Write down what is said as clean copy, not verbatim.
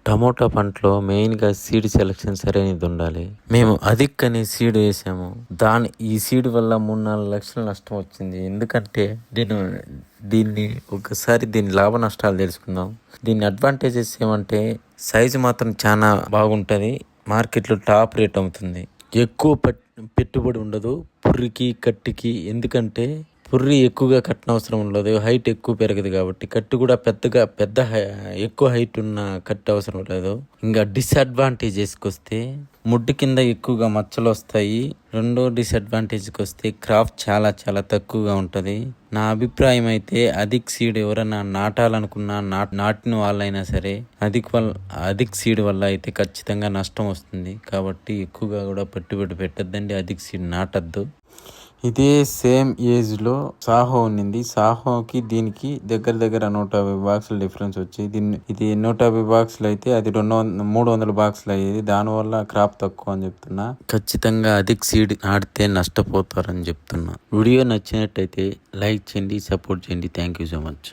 Tomato పంటలో మెయిన్గా seed selection సరైనది ఉండాలి. మేము అధిక్ అనే సీడ్ వేసాము. ఈ సీడ్ వల్ల 3-4 లక్షల నష్టం వచ్చింది. ఎందుకంటే దీన్ని ఒకసారి దీని లాభ నష్టాలు తెలుసుకుందాం. దీని అడ్వాంటేజెస్ ఏమంటే సైజు మాత్రం చాలా బాగుంటుంది. మార్కెట్లో టాప్ రేట్ అవుతుంది. ఎక్కువ పెట్టుబడి ఉండదు పుర్రికి కట్టికి. ఎందుకంటే పుర్రి ఎక్కువగా కట్టనవసరం ఉండదు. హైట్ ఎక్కువ పెరగదు కాబట్టి కట్టు కూడా ఎక్కువ హైట్ ఉన్న కట్టు అవసరం లేదు. ఇంకా డిసడ్వాంటేజెస్కి వస్తే ముడ్డు కింద ఎక్కువగా మచ్చలు వస్తాయి. రెండో డిసడ్వాంటేజ్కి వస్తే క్రాప్ చాలా చాలా తక్కువగా ఉంటుంది. నా అభిప్రాయం అయితే అధిక్ సీడ్ ఎవరైనా నాటాలనుకున్నా నాటిన వాళ్ళైనా సరే అధిక్ సీడ్ వల్ల అయితే ఖచ్చితంగా నష్టం వస్తుంది. కాబట్టి ఎక్కువగా కూడా పెట్టుబడి పెట్టద్దండి. అధిక్ సీడ్ నాటద్దు. ఇదే సేమ్ ఏజ్లో సాహో ఉన్నింది. సాహోకి దీనికి దగ్గర 150 బాక్సులు డిఫరెన్స్ వచ్చి ఇది 150 బాక్సులు అయితే అది 300 బాక్సులు అయ్యేది. దానివల్ల క్రాప్ తక్కువ అని చెప్తున్నా. ఖచ్చితంగా అధిక్ సీడ్ నాటితే నష్టపోతారని చెప్తున్నా. వీడియో నచ్చినట్టయితే లైక్ చేయండి, సపోర్ట్ చేయండి. Thank you so much.